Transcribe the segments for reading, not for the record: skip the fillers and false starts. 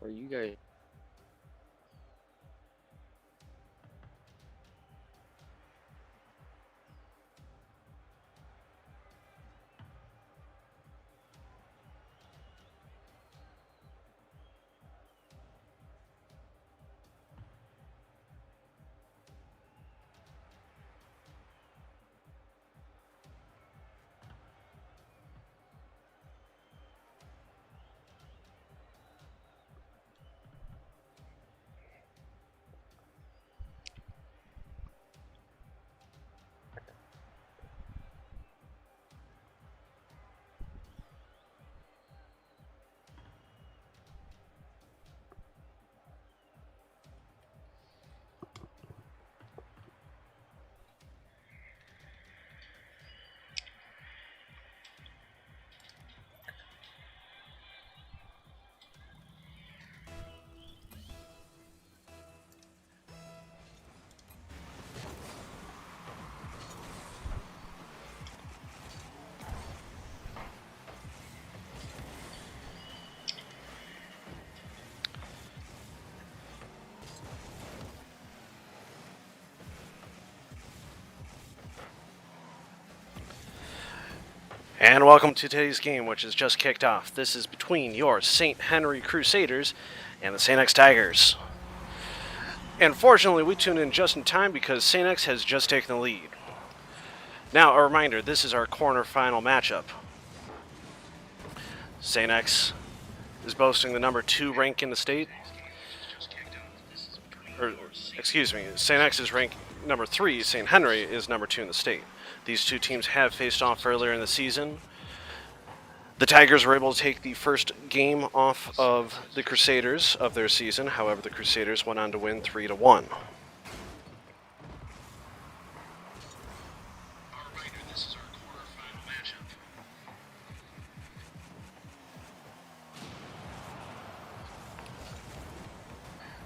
Are you guys? And welcome to today's game, which has just kicked off. This is between your St. Henry Crusaders and the St. X Tigers. And fortunately, we tuned in just in time because St. X has just taken the lead. Now, a reminder, this is our quarterfinal matchup. St. X is boasting the number 2 rank in the state. St. X is ranked number 3, St. Henry is number 2 in the state. These two teams have faced off earlier in the season. The Tigers were able to take the first game off of the Crusaders of their season. However, the Crusaders went on to win 3-1.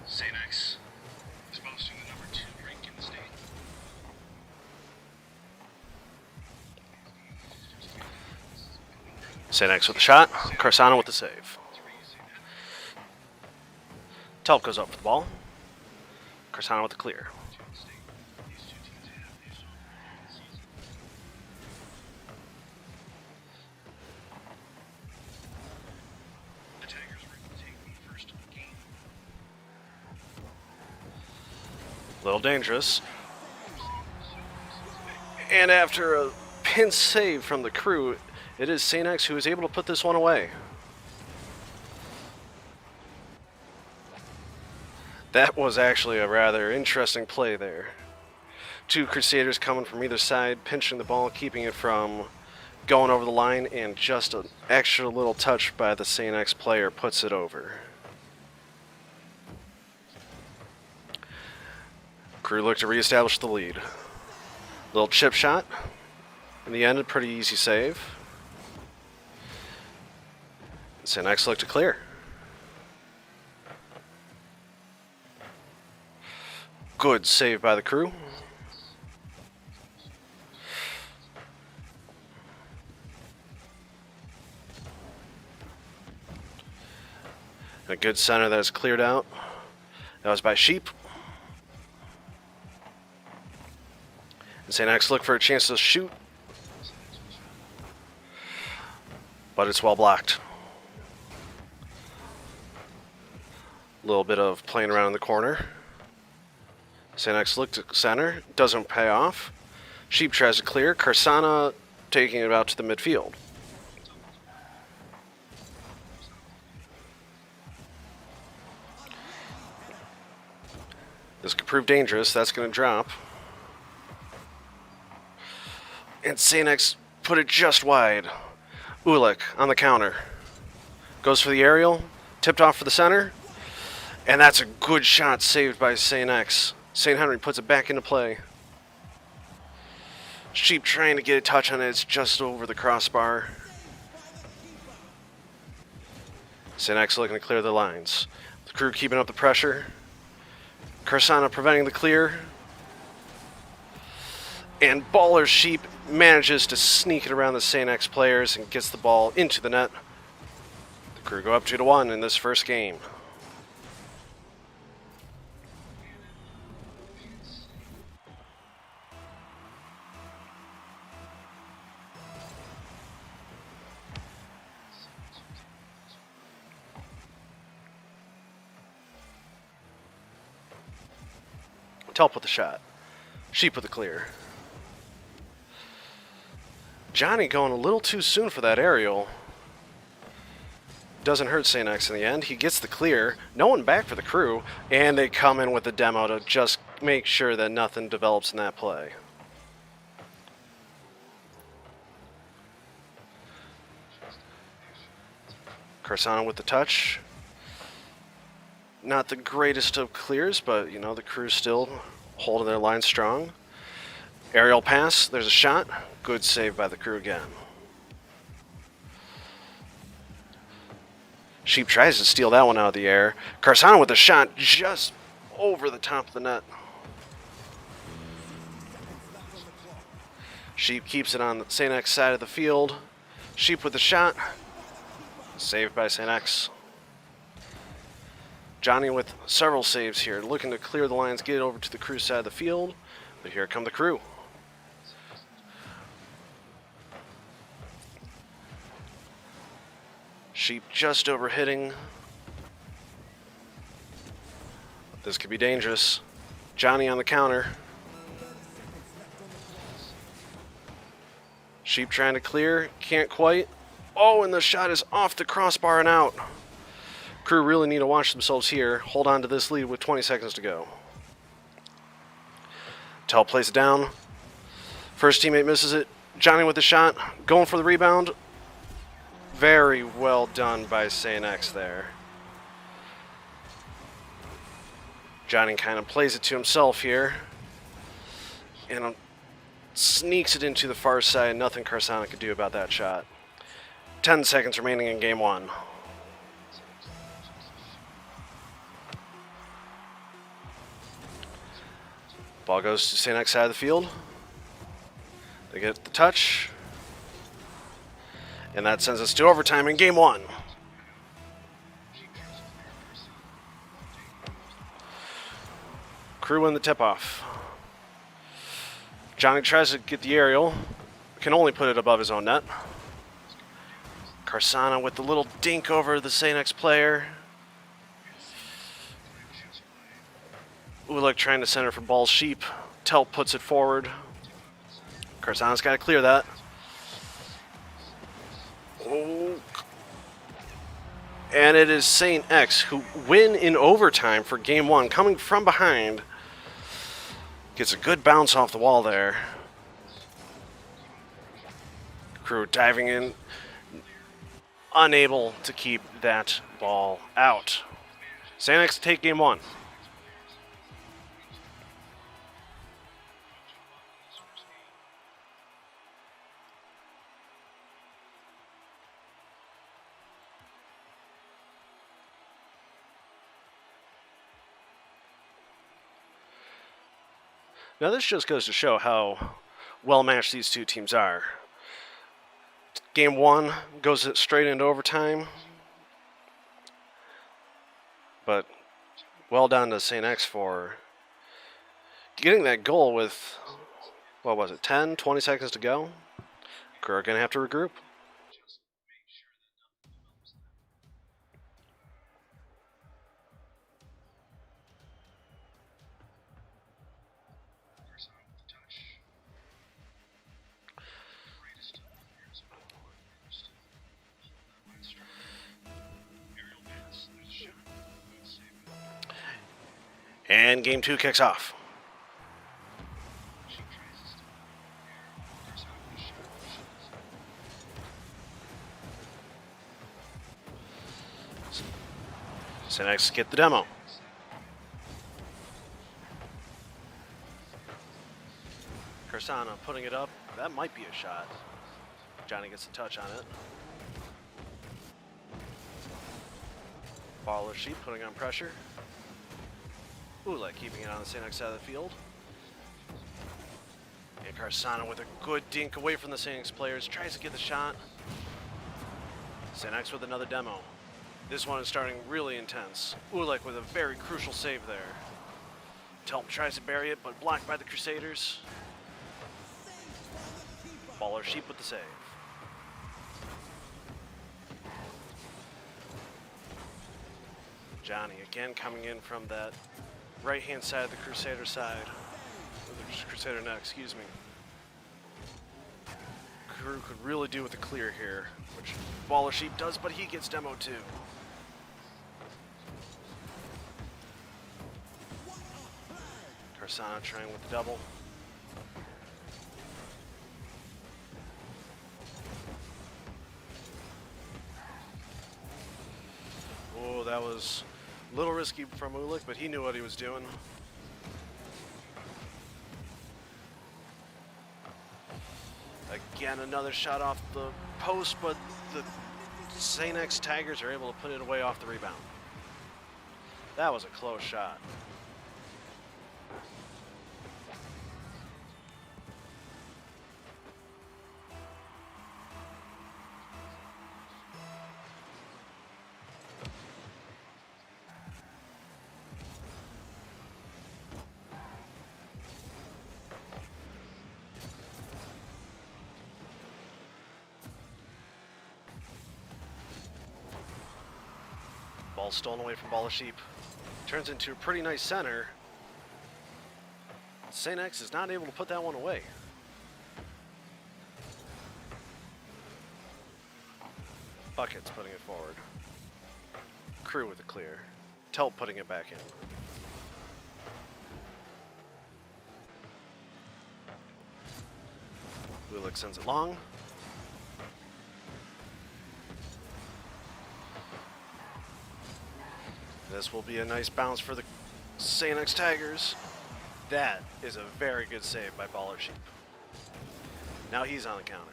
St. X is boasting the number 2 rank in the state. St. X with the shot, Carsano with the save. Telp goes up for the ball. Carsano with the clear. A little dangerous. And after a pinch save from the crew, it is St. X who is able to put this one away. That was actually a rather interesting play there. Two Crusaders coming from either side, pinching the ball, keeping it from going over the line, and just an extra little touch by the St. X player puts it over. Crew looked to reestablish the lead. Little chip shot. In the end, a pretty easy save. St. X looked to clear. Good save by the crew. And a good center that is cleared out. That was by Sheep. And St. X looked for a chance to shoot. But it's well blocked. A little bit of playing around in the corner. St. X looked at center, doesn't pay off. Sheep tries to clear, Carsana taking it out to the midfield. This could prove dangerous, that's going to drop. And St. X put it just wide. Ulick on the counter. Goes for the aerial, tipped off for the center. And that's a good shot saved by St. X. St. Henry puts it back into play. Sheep trying to get a touch on it. It's just over the crossbar. St. X looking to clear the lines. The crew keeping up the pressure. Carsana preventing the clear. And baller Sheep manages to sneak it around the St. X players and gets the ball into the net. The crew go up 2-1 in this first game. Telp with the shot. Sheep with the clear. Johnny going a little too soon for that aerial. Doesn't hurt St. X in the end. He gets the clear. No one back for the crew. And they come in with the demo to just make sure that nothing develops in that play. Carsano with the touch. Not the greatest of clears, but, you know, the crew's still holding their line strong. Aerial pass. There's a shot. Good save by the crew again. Sheep tries to steal that one out of the air. Carsano with a shot just over the top of the net. Sheep keeps it on the St. X side of the field. Sheep with the shot. Saved by St. X. Johnny with several saves here, looking to clear the lines, get it over to the crew side of the field. But here come the crew. Sheep just over hitting. This could be dangerous. Johnny on the counter. Sheep trying to clear, can't quite. Oh, and the shot is off the crossbar and out. Crew really need to watch themselves here. Hold on to this lead with 20 seconds to go. Tell plays it down. First teammate misses it. Johnny with the shot, going for the rebound. Very well done by St. X there. Johnny kind of plays it to himself here. And sneaks it into the far side. Nothing Carsano could do about that shot. 10 seconds remaining in game one. Ball goes to St. X side of the field. They get the touch. And that sends us to overtime in game one. Crew win the tip-off. Johnny tries to get the aerial. Can only put it above his own net. Carsano with the little dink over the St. X player. Ulick trying to center for ball. Sheep. Telp puts it forward. Carsano's got to clear that. Oh. And it is St. X who win in overtime for game one, coming from behind. Gets a good bounce off the wall there. Crew diving in, unable to keep that ball out. St. X take game one. Now this just goes to show how well matched these two teams are. Game one goes straight into overtime. But well done to St. X for getting that goal with, what was it, 10, 20 seconds to go. Crew are going to have to regroup. And game two kicks off. St. X get the demo. Carsano putting it up. That might be a shot. Johnny gets a touch on it. Baller Sheep putting on pressure. Ulick keeping it on the St. X side of the field. And Carsano with a good dink away from the St. X players. Tries to get the shot. St. X with another demo. This one is starting really intense. Ulick with a very crucial save there. Telp tries to bury it, but blocked by the Crusaders. Baller Sheep with the save. Johnny again coming in from that right-hand side of the Crusader side. Or the Crusader net, excuse me. Crew could really do with a clear here, which Baller Sheep does, but he gets demoed too. Carsana trying with the double. Oh, that was a little risky from Ulick, but he knew what he was doing. Again, another shot off the post, but the St. X Tigers are able to put it away off the rebound. That was a close shot. Ball stolen away from Baller Sheep. Turns into a pretty nice center. St. X is not able to put that one away. Buckets putting it forward. Crew with a clear. Telt putting it back in. Ulick sends it long. This will be a nice bounce for the St. X Tigers. That is a very good save by Baller Sheep. Now he's on the counter.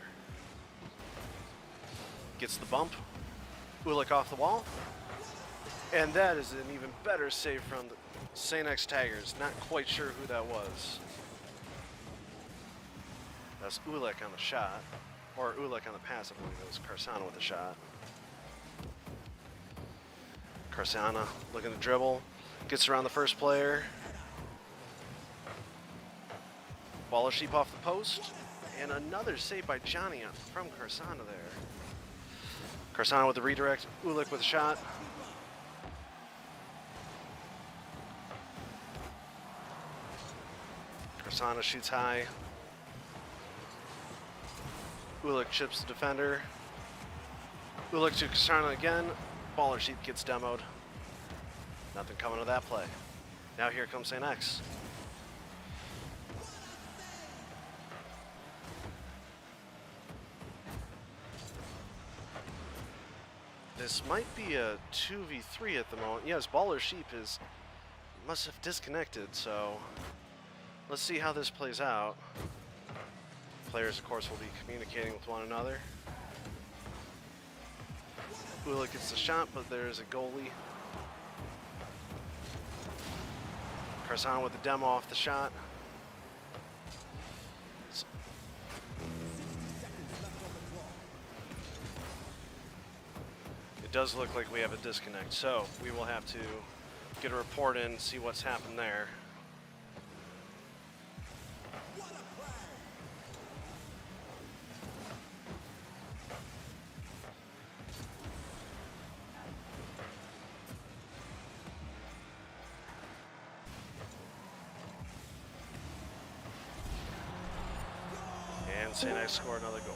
Gets the bump. Ulick off the wall. And that is an even better save from the St. X Tigers. Not quite sure who that was. That's Ulick on the shot. Or Ulick on the pass, I believe it was Carsana with the shot. Carsana looking to dribble, gets around the first player. Baller Sheep off the post, and another save by Johnny from Carsana there. Carsana with the redirect, Ulick with a shot. Carsana shoots high. Ulick chips the defender. Ulick to Carsana again. Baller Sheep gets demoed. Nothing coming of that play. Now here comes St. X. This might be a 2v3 at the moment. Yes, Baller Sheep must have disconnected, so let's see how this plays out. Players, of course, will be communicating with one another. Ulick gets the shot, but there's a goalie. Carsana with the demo off the shot. It does look like we have a disconnect, so we will have to get a report in and see what's happened there. And St. X scored another goal.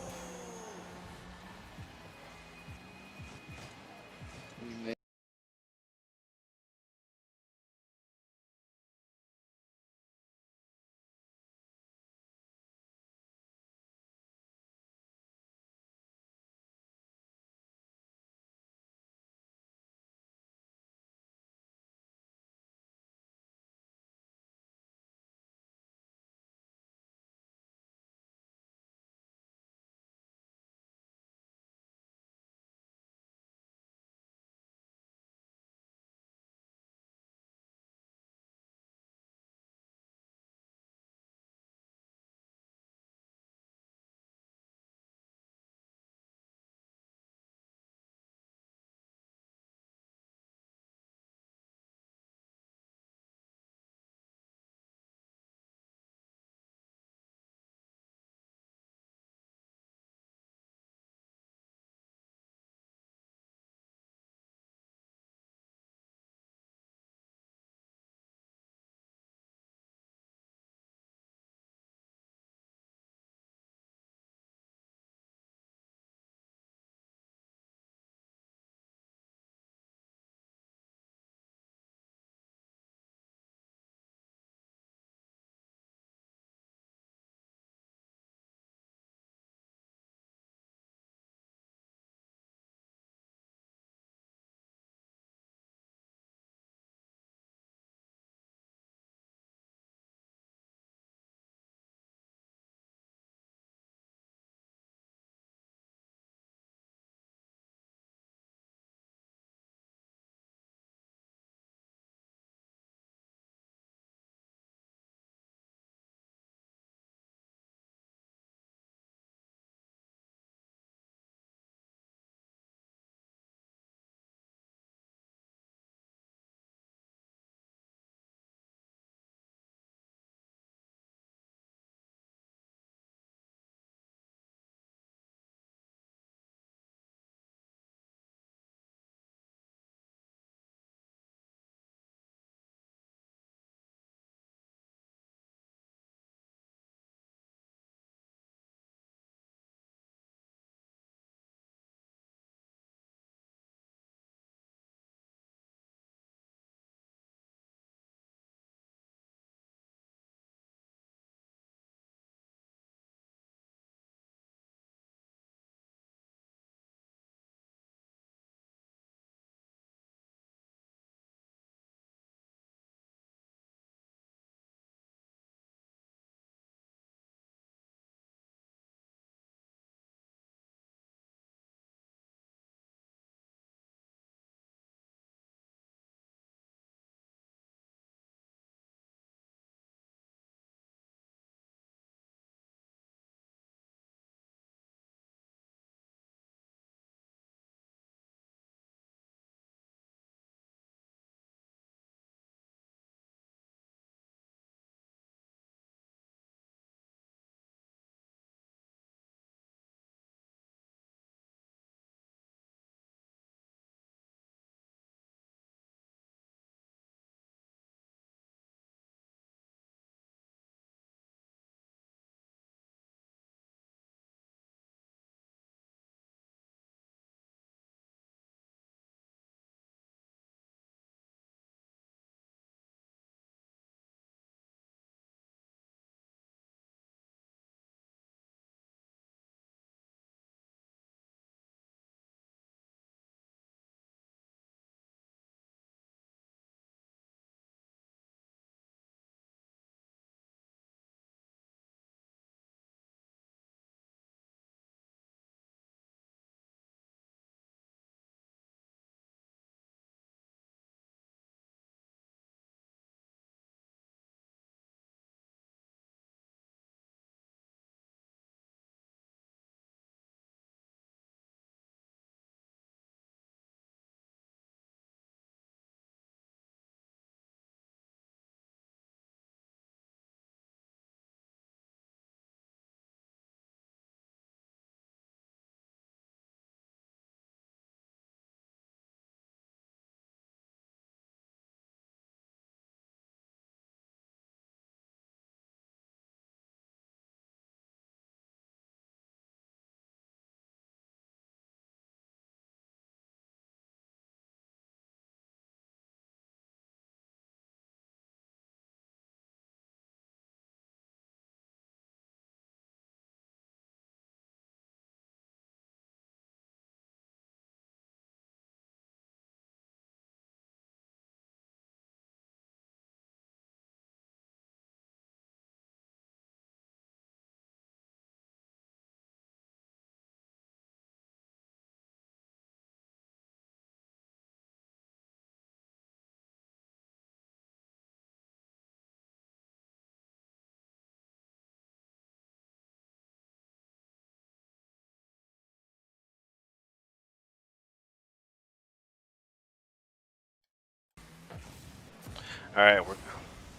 All right, we're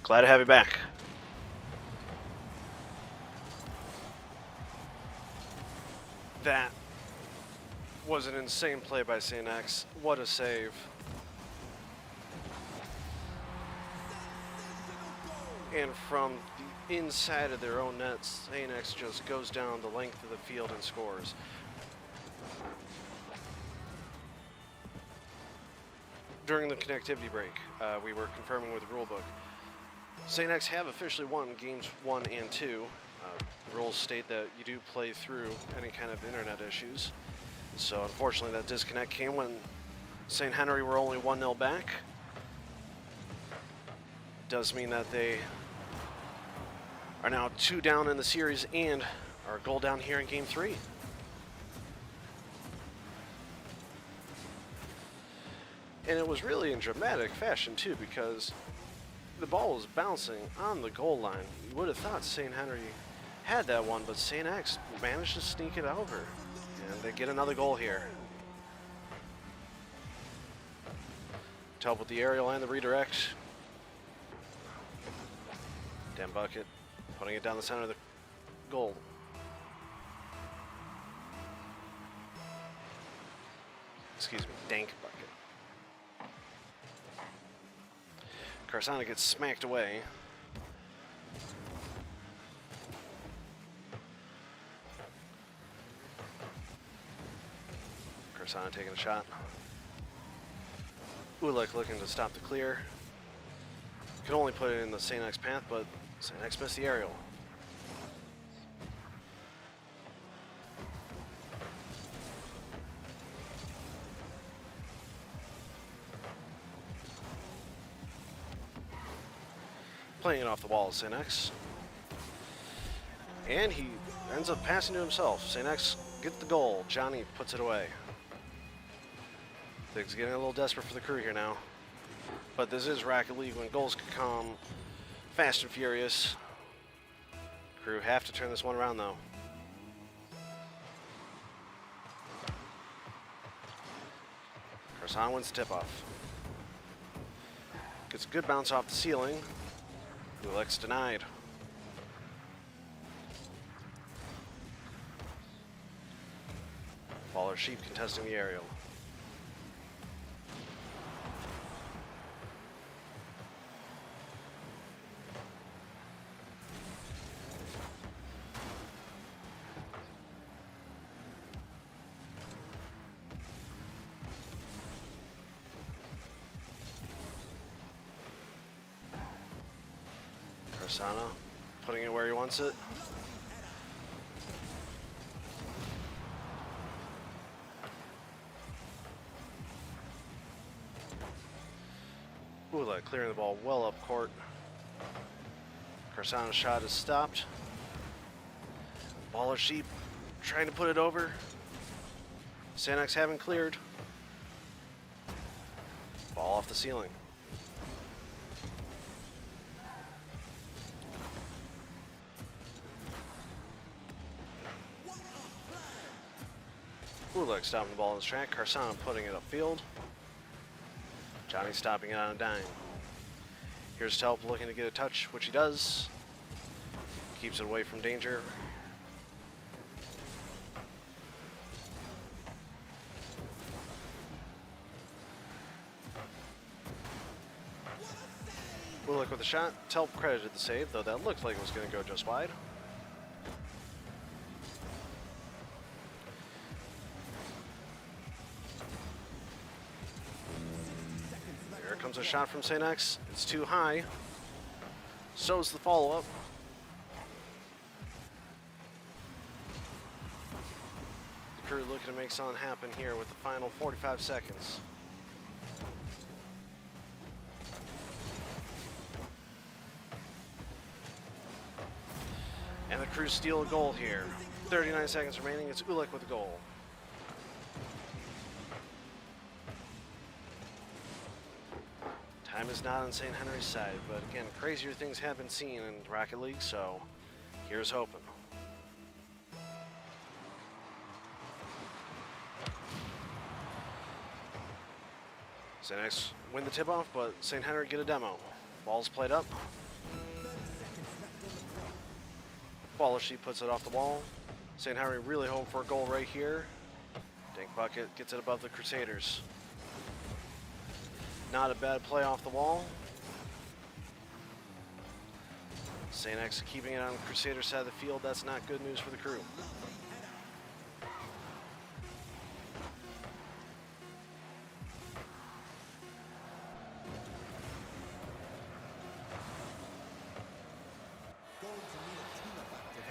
glad to have you back. That was an insane play by St. X. What a save. And from the inside of their own nets, St. X just goes down the length of the field and scores. During the connectivity break, we were confirming with the rulebook. St. X have officially won games 1 and 2. Rules state that you do play through any kind of internet issues. So unfortunately that disconnect came when St. Henry were only 1-0 back. Does mean that they are now 2 down in the series and are a goal down here in game 3. And it was really in dramatic fashion too, because the ball was bouncing on the goal line. You would have thought St. Henry had that one, but St. X managed to sneak it over. And they get another goal here. To help with the aerial and the redirect. Dan Bucket putting it down the center of the goal. Excuse me, Dank Bucket. Carsana gets smacked away. Carsana taking a shot. Ulick looking to stop the clear. Could only put it in the St. X path, but St. X missed the aerial. Playing it off the wall, St. X. And he ends up passing to himself. St. X gets the goal. Johnny puts it away. Things getting a little desperate for the crew here now. But this is Rocket League when goals can come fast and furious. Crew have to turn this one around though. Carson wins the tip-off. Gets a good bounce off the ceiling. Ulick's denied. Baller Sheep contesting the aerial. Carsana putting it where he wants it. Ulick clearing the ball well up court. Carsana's shot is stopped. Baller Sheep trying to put it over. St. X haven't cleared. Ball off the ceiling. Ulick stopping the ball in his track. Carsana putting it upfield. Johnny stopping it on a dime. Here's Telp looking to get a touch, which he does. Keeps it away from danger. Ulick with a shot. Telp credited the save, though that looked like it was going to go just wide. A shot from St. X. It's too high. So's the follow-up. The crew looking to make something happen here with the final 45 seconds. And the crew steal a goal here. 39 seconds remaining. It's Ulick with the goal. Time is not on St. Henry's side, but again, crazier things have been seen in Rocket League, so here's hoping. St. X win the tip-off, but St. Henry get a demo. Ball's played up. Ballershi puts it off the wall. St. Henry really hoping for a goal right here. Dink Bucket gets it above the Crusaders. Not a bad play off the wall. St. X keeping it on the Crusader side of the field. That's not good news for the crew.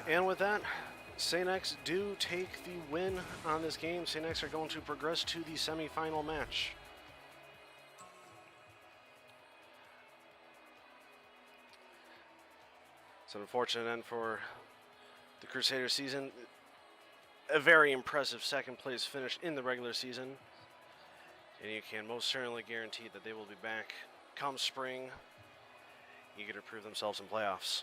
And with that, St. X do take the win on this game. St. X are going to progress to the semifinal match. It's an unfortunate end for the Crusader season. A very impressive second place finish in the regular season. And you can most certainly guarantee that they will be back come spring, eager to prove themselves in playoffs.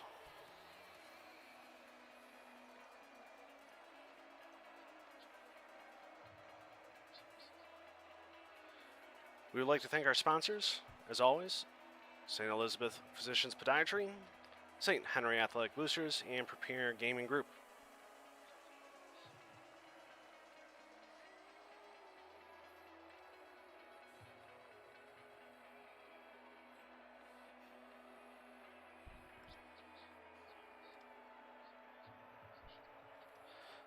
We would like to thank our sponsors, as always, St. Elizabeth Physicians Podiatry, St. Henry Athletic Boosters, and Premier Gaming Group.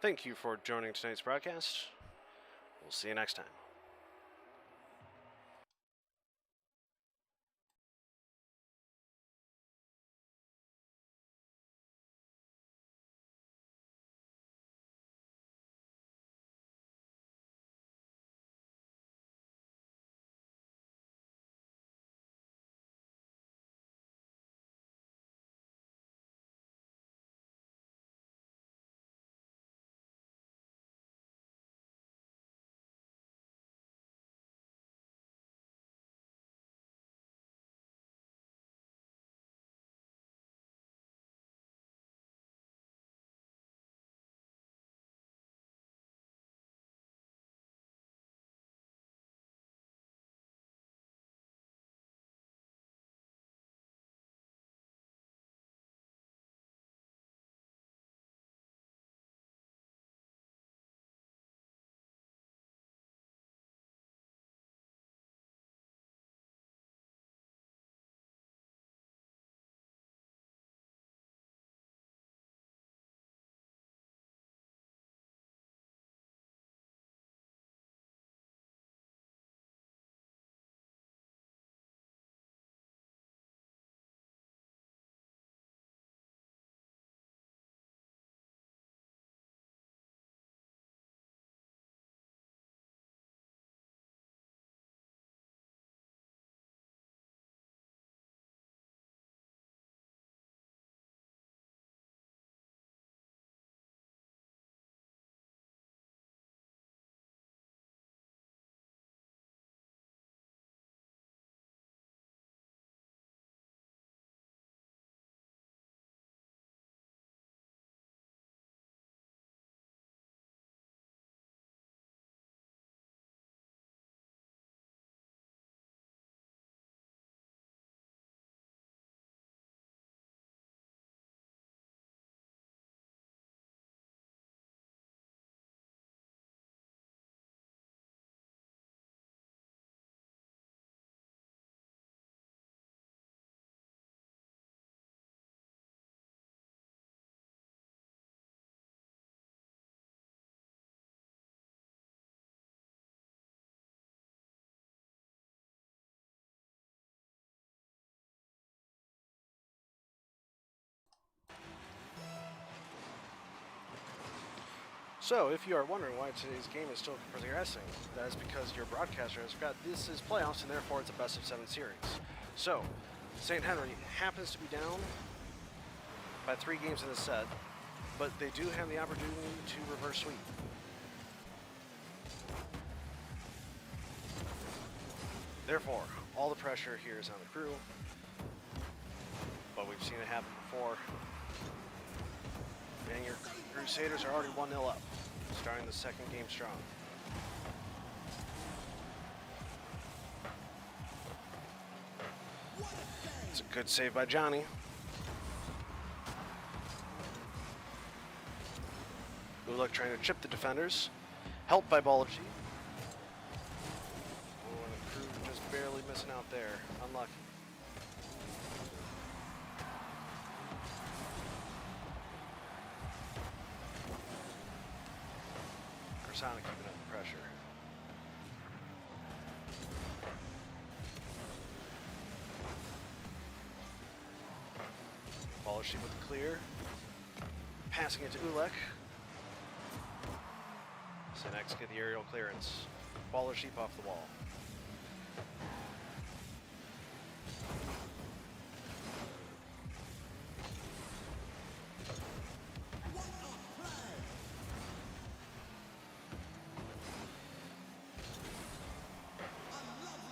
Thank you for joining tonight's broadcast. We'll see you next time. So, if you are wondering why today's game is still progressing, that is because your broadcaster has forgot this is playoffs and therefore it's a best of 7 series. So, St. Henry happens to be down by 3 games in the set, but they do have the opportunity to reverse sweep. Therefore, all the pressure here is on the crew, but we've seen it happen before. And your Crusaders are already 1-0 up, starting the second game strong. It's a good save by Johnny. Uluk trying to chip the defenders. Helped by Balaji. Oh, and the crew just barely missing out there. Unlucky. Corsana keeping up the pressure. Balaji with the clear. Passing it to Uluk. Senex get the aerial clearance. Baller sheep off the wall.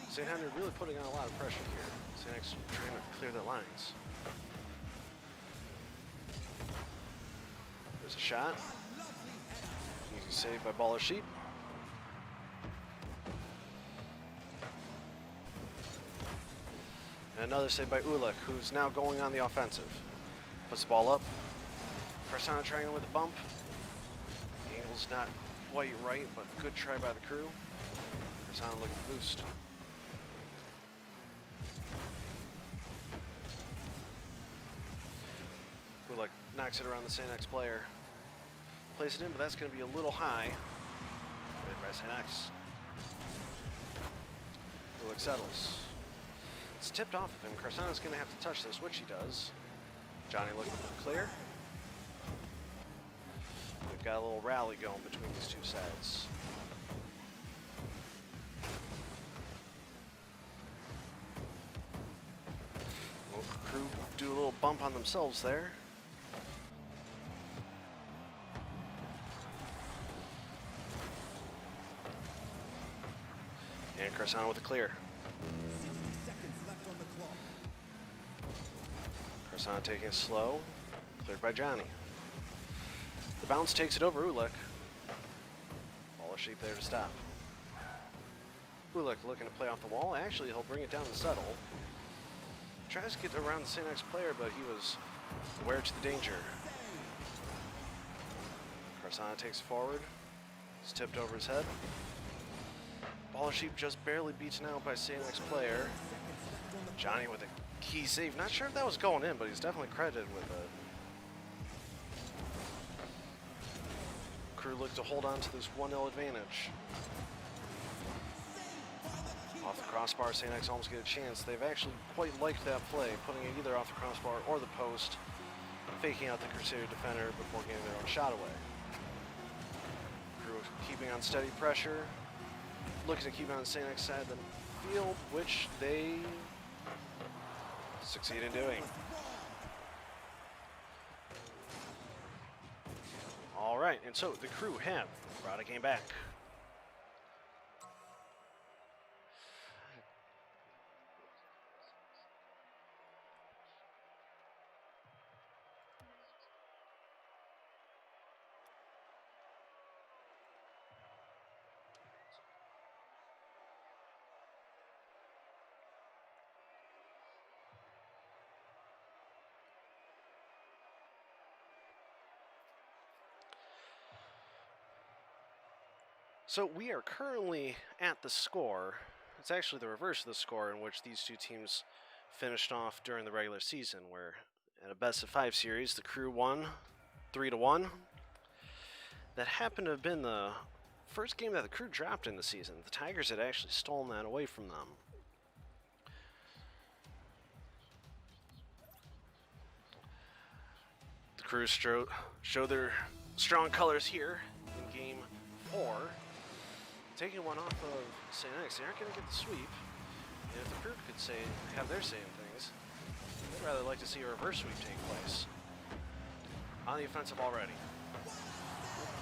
St. Henry really putting on a lot of pressure here. Senex trying to clear the lines. There's a shot. Easy save by Baller Sheep. And another save by Uluk, who's now going on the offensive. Puts the ball up. Corsana trying with a bump. The angle's not quite right, but good try by the crew. Corsana looking to boost. Uluk knocks it around the Sanex player. Plays it in, but that's going to be a little high. Played by Sanex. Uluk settles. It's tipped off of him. Corsana's going to have to touch this, which he does. Johnny looking for the clear. We've got a little rally going between these two sides. Well, the crew do a little bump on themselves there. And Corsana with a clear. 60 seconds left on the clock. Corsana taking it slow. Cleared by Johnny. The bounce takes it over Uluk. Baller Sheep there to stop. Uluk looking to play off the wall. Actually, he'll bring it down and settle. Tries to get around the Sanex player, but he was aware to the danger. Corsana takes it forward. It's tipped over his head. Baller Sheep just barely beaten out by Sanex player. Johnny with a key save. Not sure if that was going in, but he's definitely credited with it. Crew look to hold on to this 1-0 advantage. Off the crossbar, Sanex almost get a chance. They've actually quite liked that play, putting it either off the crossbar or the post, faking out the Crusader defender before getting their own shot away. Crew keeping on steady pressure. Looking to keep it on the Sanex side of the field, which they succeed in doing. All right, and so the crew have brought a game back. So we are currently at the score. It's actually the reverse of the score in which these two teams finished off during the regular season, where in a best-of-5 series, the crew won 3-1. That happened to have been the first game that the crew dropped in the season. The Tigers had actually stolen that away from them. The crew show their strong colors here in Game 4. Taking one off of Sanex, they aren't going to get the sweep. And if the crew could have their say in things, they'd rather like to see a reverse sweep take place. On the offensive already.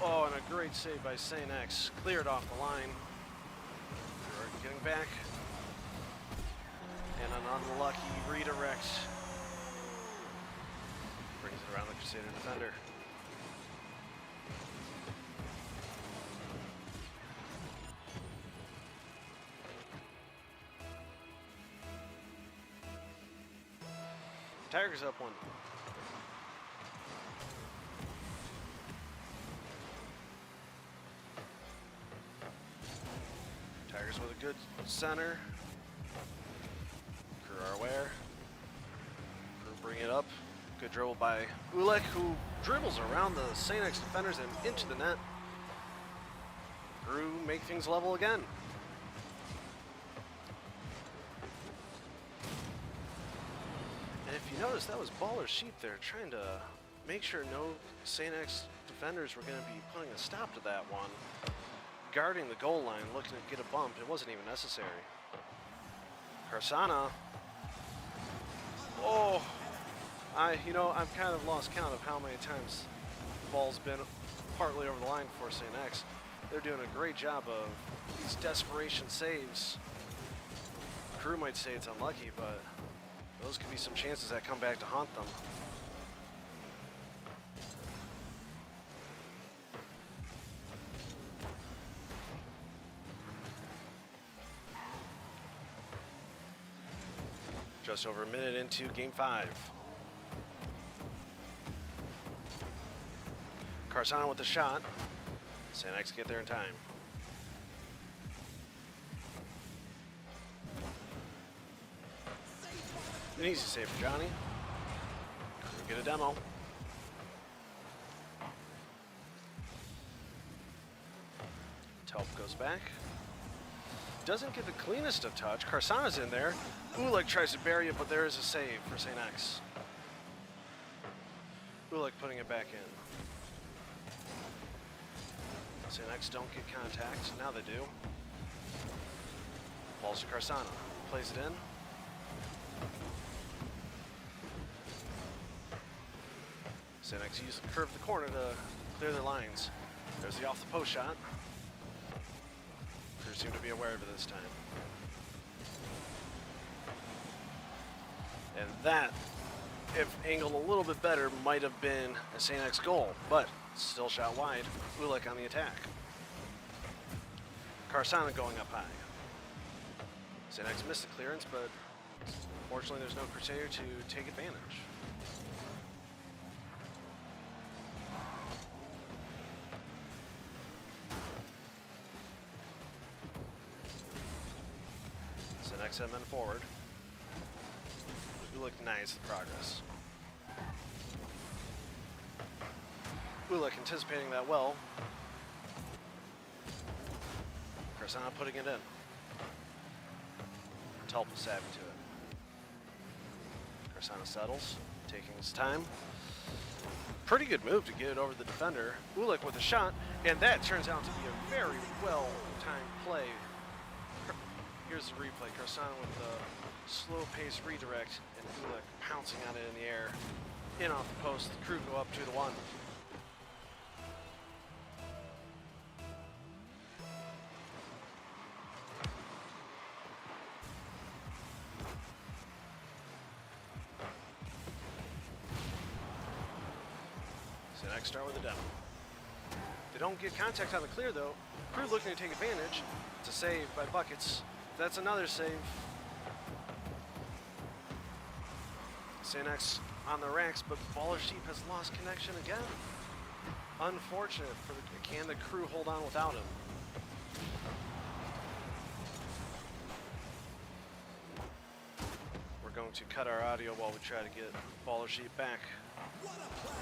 Oh, and a great save by Sanex. Cleared off the line. They're getting back. And an unlucky redirect. Brings it around the Crusader defender. Tigers up 1. Tigers with a good center. Crew are aware. Crew bring it up. Good dribble by Ulek, who dribbles around the St. X defenders and into the net. Crew make things level again. And if you notice, that was Baller Sheep there trying to make sure no St. X defenders were going to be putting a stop to that one. Guarding the goal line, looking to get a bump. It wasn't even necessary. Karsana. Oh, I've kind of lost count of how many times the ball's been partly over the line for St. X. They're doing a great job of these desperation saves. Crew might say it's unlucky, but those could be some chances that come back to haunt them. Just over a minute into Game 5. Karsana with the shot. St. X get there in time. An easy save for Johnny. Crew get a demo. Telp goes back. Doesn't get the cleanest of touch. Karsana's in there. Ulek tries to bury it, but there is a save for St. X. Ulek putting it back in. St. X don't get contact. Now they do. Balls to Karsana. Plays it in. St. X use the curve of the corner to clear their lines. There's the off the post shot. Crew seem to be aware of it this time. And that, if angled a little bit better, might have been a St. X goal, but still shot wide. Ulek on the attack. Karsana going up high. St. X missed the clearance, but fortunately there's no Crusader to take advantage. St. X 7 men forward. Ulek denies the progress. Ulek anticipating that well. Karsana putting it in. Telp is savvy to it. Karsana settles, taking his time. Pretty good move to get it over the defender. Ulek with a shot, and that turns out to be a very well-timed play. Here's the replay. Karsana with the slow-paced redirect, and Ulek pouncing on it in the air. In off the post, the Crew go up 2-1. So next start with a demo. They don't get contact on the clear though. Crew looking to take advantage. It's a save by Buckets. That's another save. St. X on the racks, but Baller Sheep has lost connection again. Unfortunate for the can the Crew hold on without him. We're going to cut our audio while we try to get Baller Sheep back. What a play!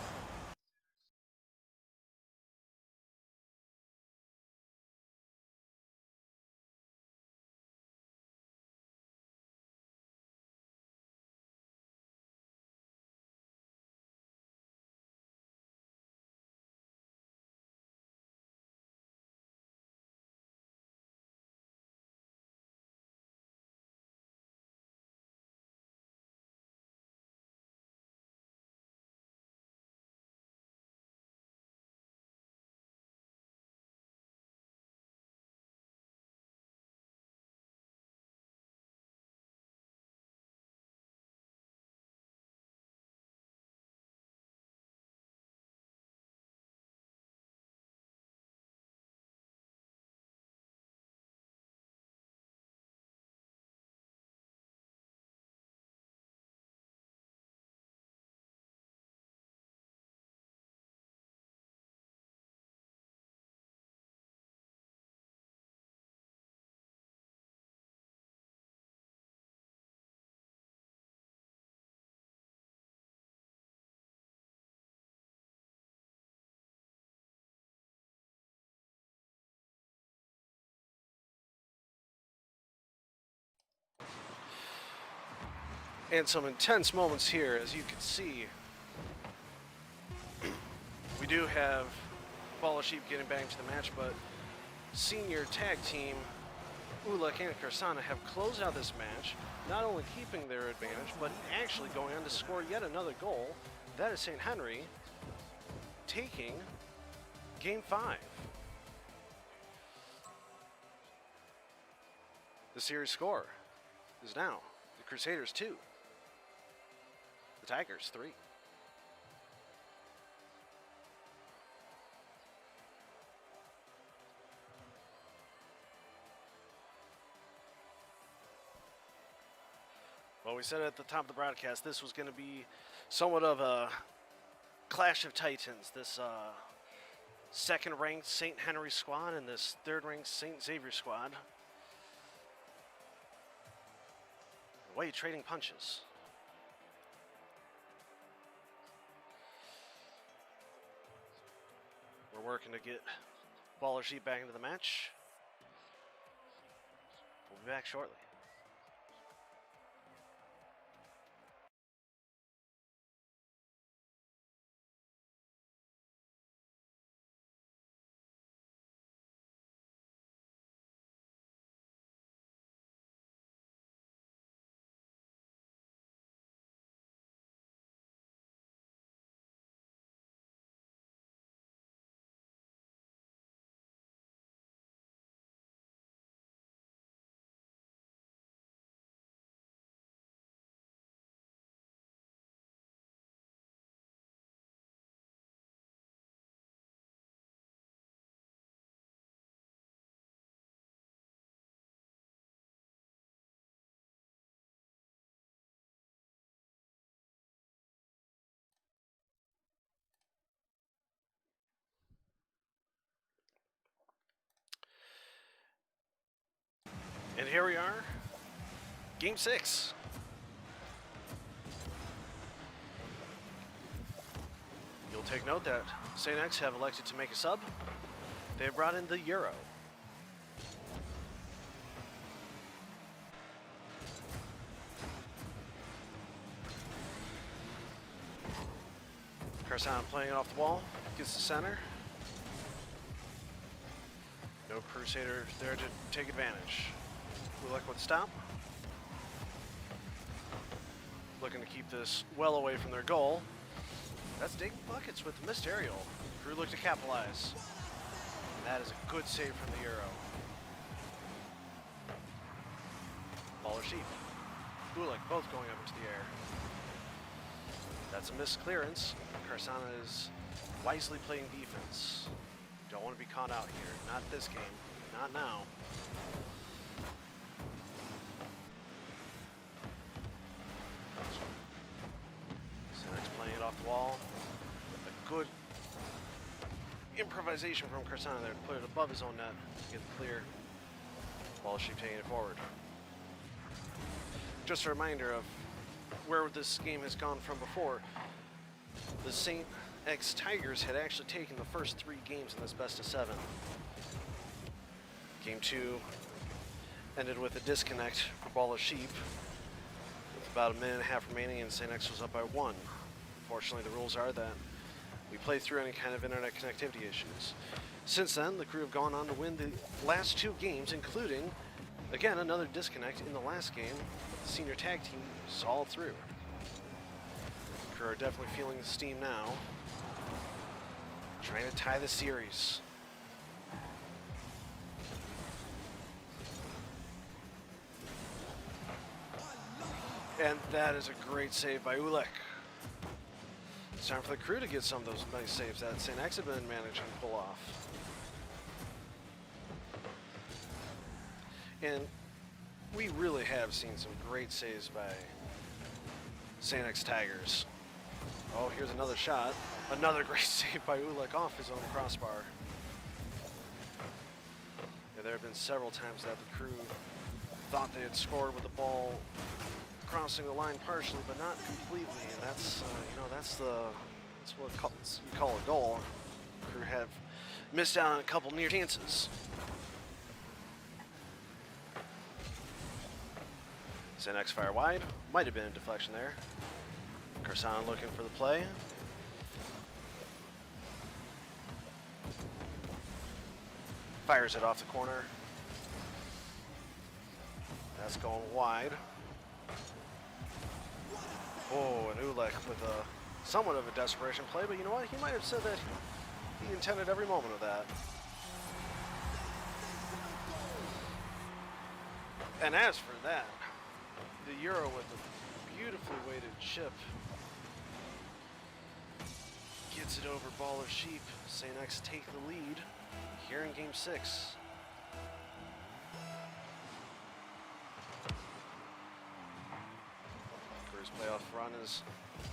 And some intense moments here, as you can see. We do have Ball of Sheep getting back into the match, but senior tag team Ulek and Karsana have closed out this match, not only keeping their advantage, but actually going on to score yet another goal. That is St. Henry taking Game 5. The series score is now the Crusaders 2, the Tigers 3. Well, we said at the top of the broadcast this was going to be somewhat of a clash of titans. This second-ranked St. Henry squad and this third-ranked St. Xavier squad. Way trading punches. We're working to get Baller Sheep back into the match. We'll be back shortly. And here we are, Game 6. You'll take note that St. X have elected to make a sub. They have brought in the Euro. Carson playing it off the wall, gets the center. No Crusader there to take advantage. Ulek with stop. Looking to keep this well away from their goal. That's digging buckets with the missed aerial. Crew look to capitalize. And that is a good save from the Euro. Baller Sheep. Ulek both going up into the air. That's a missed clearance. Karsana is wisely playing defense. Don't want to be caught out here. Not this game. Not now. Senex playing it off the wall. A good improvisation from Karsana there to put it above his own net to get the clear. Ball Sheep taking it forward. Just a reminder of where this game has gone from before. The St. X Tigers had actually taken the first 3 games in this best of 7. Game 2 ended with a disconnect for Ball of Sheep with about a minute and a half remaining, and St. X was up by 1. Unfortunately, the rules are that we play through any kind of internet connectivity issues. Since then, the crew have gone on to win the last 2 games, including, again, another disconnect in the last game. The senior tag team saw it through. The crew are definitely feeling the steam now. Trying to tie the series. And that is a great save by Ulek. It's time for the crew to get some of those nice saves that St. X have been managing to pull off. And we really have seen some great saves by St. X Tigers. Oh, here's another shot. Another great save by Ulek off his own crossbar. Yeah, there have been several times that the crew thought they had scored with the ball crossing the line partially, but not completely. And that's, that's what you call a goal. The crew have missed out on a couple near chances. St. X fire wide. Might have been a deflection there. Carson looking for the play. Fires it off the corner. That's going wide. Oh, and Ulek with a somewhat of a desperation play, but you know what? He might have said that he intended every moment of that. And as for that, the Euro with a beautifully weighted chip gets it over Ball or Sheep. St. X take the lead here in Game 6. Crew's playoff run is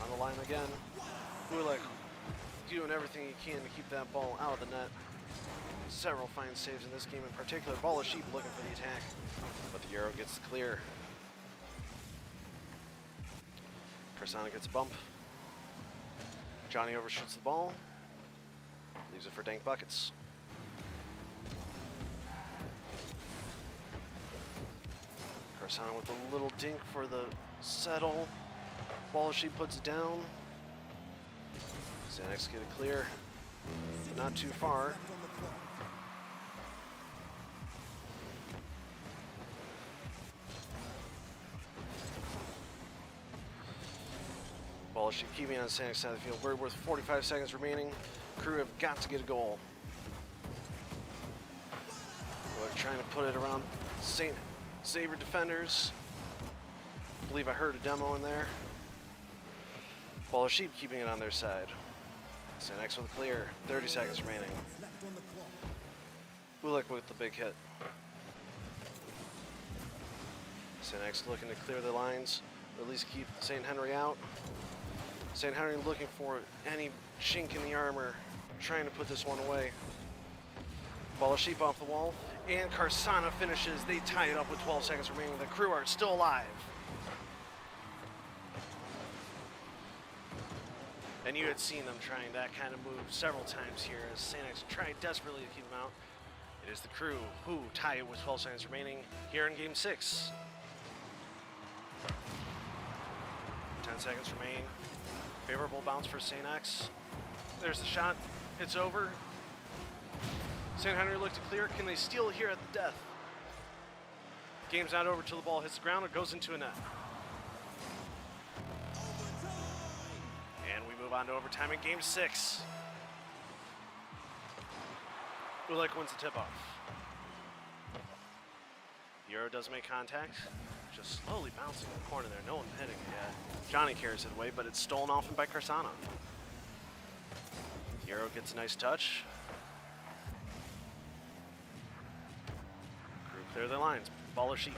on the line again. Ulek doing everything he can to keep that ball out of the net. Several fine saves in this game in particular. Ball of Sheep looking for the attack, but the Euro gets the clear. Persona gets a bump. Johnny overshoots the ball. Leaves it for dank buckets. Persona with a little dink for the settle. Ball of Sheep puts it down. St. X get it clear, but not too far. Ball of Sheep keeping on St. X side of the field. We're with 45 seconds remaining. Crew have got to get a goal. We're trying to put it around St. Xavier defenders. I believe I heard a demo in there. Ball of Sheep keeping it on their side. St. X with a clear. 30 seconds remaining. Ulek with the big hit. St. X looking to clear the lines, or at least keep St. Henry out. St. Henry looking for any chink in the armor, trying to put this one away. Ball of Sheep off the wall, and Carsana finishes. They tie it up with 12 seconds remaining. The Crew are still alive. And you had seen them trying that kind of move several times here as St. X tried desperately to keep them out. It is the Crew who tie it with 12 seconds remaining here in Game 6. 10 seconds remain. Favorable bounce for St. X. There's the shot. It's over. St. Henry looked to clear. Can they steal it here at the death? Game's not over till the ball hits the ground. It goes into a net. And we move on to overtime in Game 6. Ulek wins the tip-off. Euro does make contact. Just slowly bouncing in the corner there. No one hitting it yet. Johnny carries it away, but it's stolen off by Carsana. Euro gets a nice touch. Crew clear their lines. Ball of Sheep.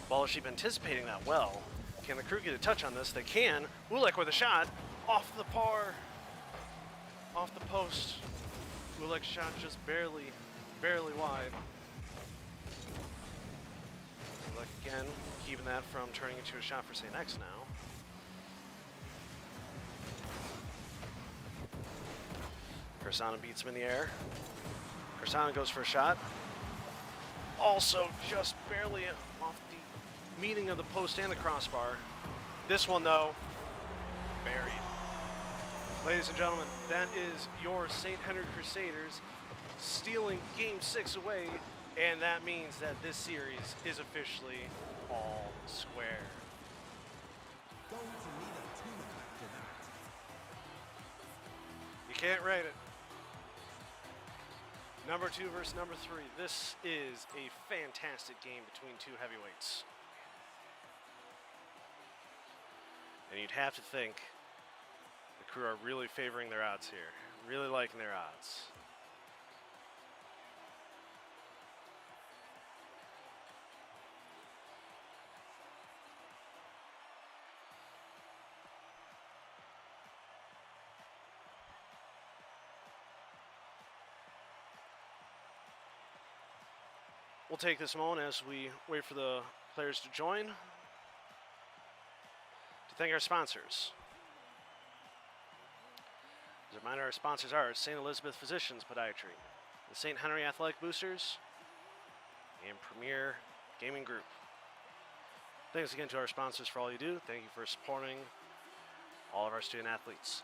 Ball of Sheep anticipating that well. Can the Crew get a touch on this? They can. Ulek with a shot. Off the par. Off the post. Ulek's shot just barely wide. Ulek again, keeping that from turning into a shot for St. X now. Carsana beats him in the air. Carsana goes for a shot. Also just barely off the meeting of the post and the crossbar. This one, though, buried. Ladies and gentlemen, that is your St. Henry Crusaders stealing Game 6 away, and that means that this series is officially all square. Going to need a tune-up after that. You can't rate it. Number 2 versus number 3. This is a fantastic game between two heavyweights. And you'd have to think the Crew are really favoring their odds here. Really liking their odds. We'll take this moment as we wait for the players to join to thank our sponsors. As a reminder, our sponsors are St. Elizabeth Physicians Podiatry, the St. Henry Athletic Boosters, and Premier Gaming Group. Thanks again to our sponsors for all you do. Thank you for supporting all of our student athletes.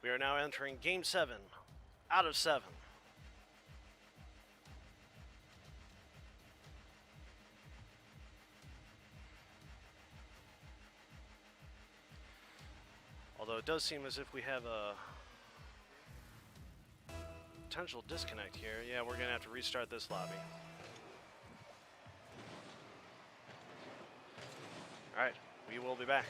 We are now entering Game 7 out of 7. Although it does seem as if we have a potential disconnect here. Yeah, we're going to have to restart this lobby. Alright, we will be back.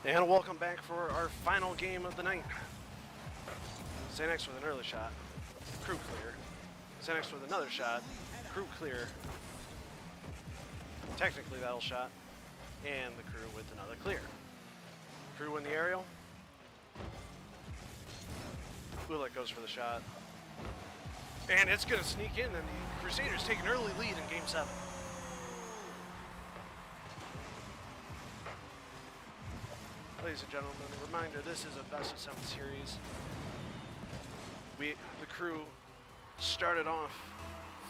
And welcome back for our final game of the night. St. X with an early shot. Crew clear. St. X with another shot. Crew clear. Technically that'll shot. And the crew with another clear. Crew in the aerial. Ulick goes for the shot. And it's going to sneak in, and the Crusaders take an early lead in Game 7. Ladies and gentlemen, a reminder, this is a best-of-7 series. The crew started off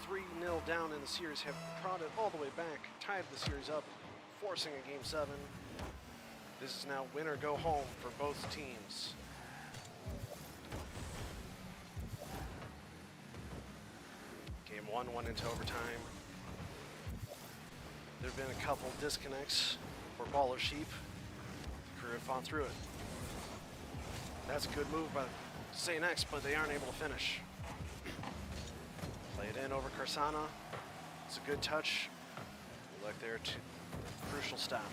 3-0 down in the series, have prodded all the way back, tied the series up, forcing a Game 7. This is now win or go home for both teams. Game 1 went into overtime. There have been a couple disconnects for Baller Sheep. The crew have fought through it. That's a good move by St. X, but they aren't able to finish. Play it in over Karsana. It's a good touch. Like there to crucial stop.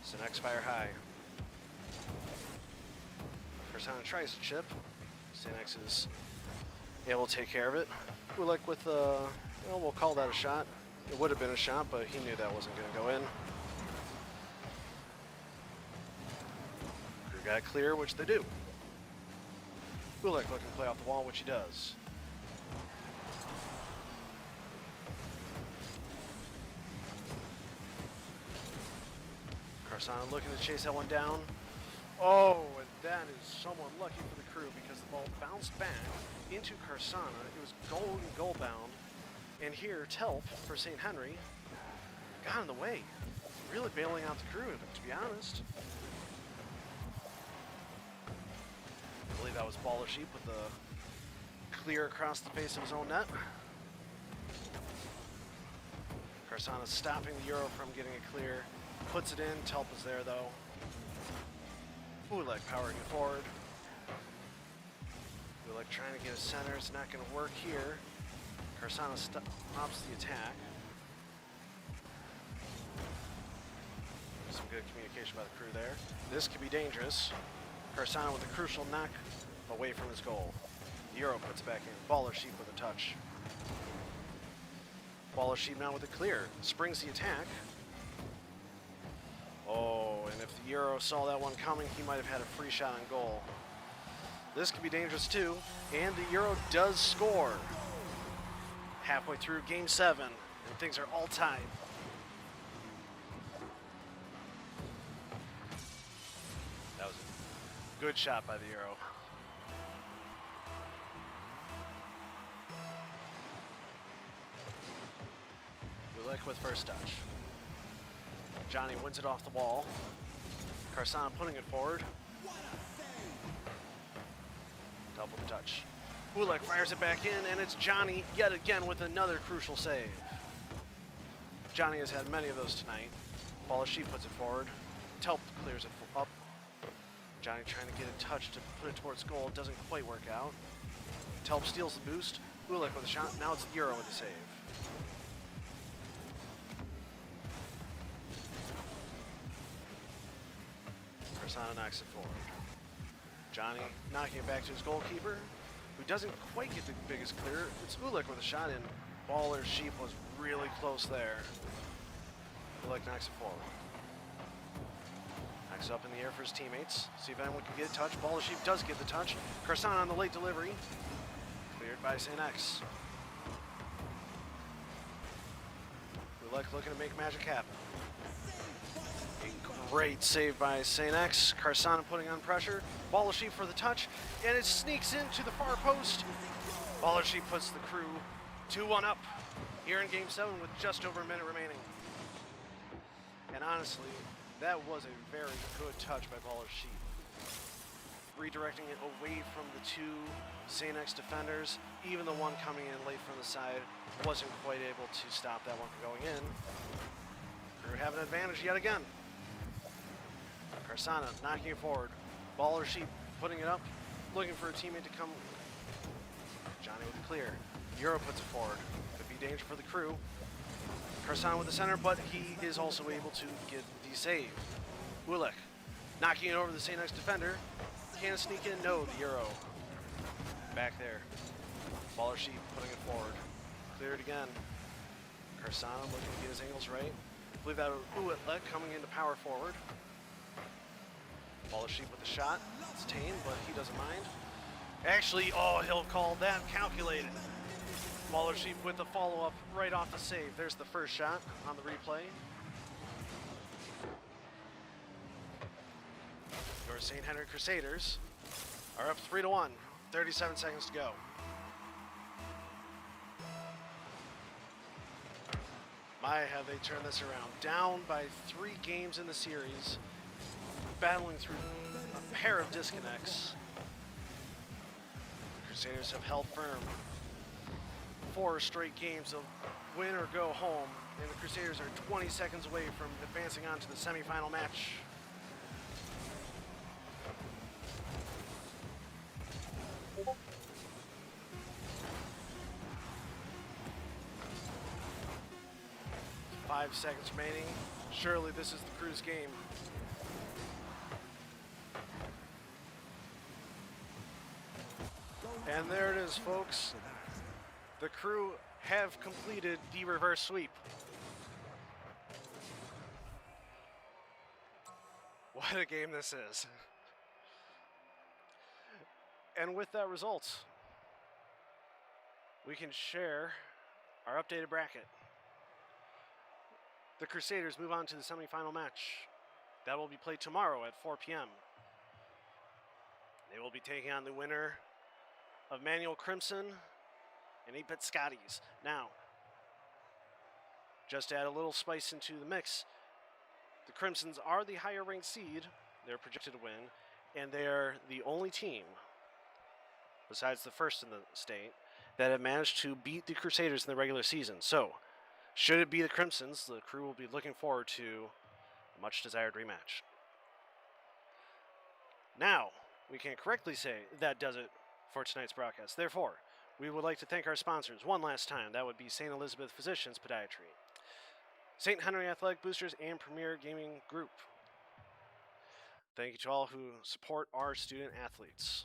St. X fire high. Karsana tries to chip. St. X is able to take care of it. We like with well, we'll call that a shot. It would have been a shot, but he knew that wasn't going to go in. Crew got clear, which they do. Ulick looking to play off the wall, which he does. Karsana looking to chase that one down. Oh, and that is somewhat lucky for the crew because the ball bounced back into Karsana. It was goal bound. And here, Telp for St. Henry got in the way. Really bailing out the crew, to be honest. I believe that was Baller Sheep with the clear across the face of his own net. Karsana stopping the Euro from getting it clear. Puts it in. Telp is there, though. Ulick powering it forward. Ulick trying to get a center. It's not going to work here. Karsana stops the attack. Some good communication by the crew there. This could be dangerous. Karsana with a crucial knock away from his goal. The Euro puts it back in. Baller Sheep with a touch. Baller Sheep now with a clear. Springs the attack. Oh, and if the Euro saw that one coming, he might have had a free shot on goal. This could be dangerous too, and the Euro does score. Halfway through Game 7, and things are all tied. That was a good shot by the Euro. Ulick with first touch. Johnny wins it off the wall. Karsana putting it forward. Double touch. Ulick fires it back in, and it's Johnny yet again with another crucial save. Johnny has had many of those tonight. Baller Sheep puts it forward. Telp clears it up. Johnny trying to get a touch to put it towards goal. Doesn't quite work out. Telp steals the boost. Ulick with a shot. Now it's Euro with the save. Karsana knocks it forward. Johnny knocking it back to his goalkeeper, who doesn't quite get the biggest clear. It's Ulick with a shot in. Baller Sheep was really close there. Ulick knocks it forward. Knocks it up in the air for his teammates. See if anyone can get a touch. Baller Sheep does get the touch. Karsana on the late delivery. Cleared by St. X. Ulick looking to make magic happen. Great save by St. X. Karsana putting on pressure. Baller Sheep for the touch, and it sneaks into the far post. Baller Sheep puts the crew 2-1 up here in Game 7 with just over a minute remaining. And honestly, that was a very good touch by Baller Sheep. Redirecting it away from the two St. X defenders. Even the one coming in late from the side wasn't quite able to stop that one from going in. Crew have an advantage yet again. Karsana knocking it forward. Baller Sheep putting it up, looking for a teammate to come. Johnny with the clear. Euro puts it forward. Could be danger for the crew. Karsana with the center, but he is also able to get the save. Ulick knocking it over the St. X defender. Can it sneak in? No, the Euro. Back there. Baller Sheep putting it forward. Clear it again. Carsana looking to get his angles right. I believe that Ouatlet coming into power forward. Baller Sheep with the shot. It's Tane, but he doesn't mind. Actually, oh, he'll call that calculated. Baller Sheep with the follow-up right off the save. There's the first shot on the replay. Your St. Henry Crusaders are up 3-1. 37 seconds to go. My, have they turned this around. Down by 3 games in the series. Battling through a pair of disconnects. The Crusaders have held firm. 4 straight games of win or go home. And the Crusaders are 20 seconds away from advancing on to the semifinal match. Five seconds remaining. Surely this is the Crew's game. And there it is, folks. The Crew have completed the reverse sweep. What a game this is. And with that result, we can share our updated bracket. The Crusaders move on to the semifinal match. That will be played tomorrow at 4 p.m. They will be taking on the winner of Manual Crimson and 8-Bit Scotties. Now, just to add a little spice into the mix, the Crimsons are the higher ranked seed. They're projected to win, and they're the only team, besides the first in the state, that have managed to beat the Crusaders in the regular season. So, should it be the Crimsons, the Crew will be looking forward to a much-desired rematch. Now, we can correctly say that does it for tonight's broadcast. Therefore, we would like to thank our sponsors one last time. That would be St. Elizabeth Physicians Podiatry, St. Henry Athletic Boosters, and Premier Gaming Group. Thank you to all who support our student athletes.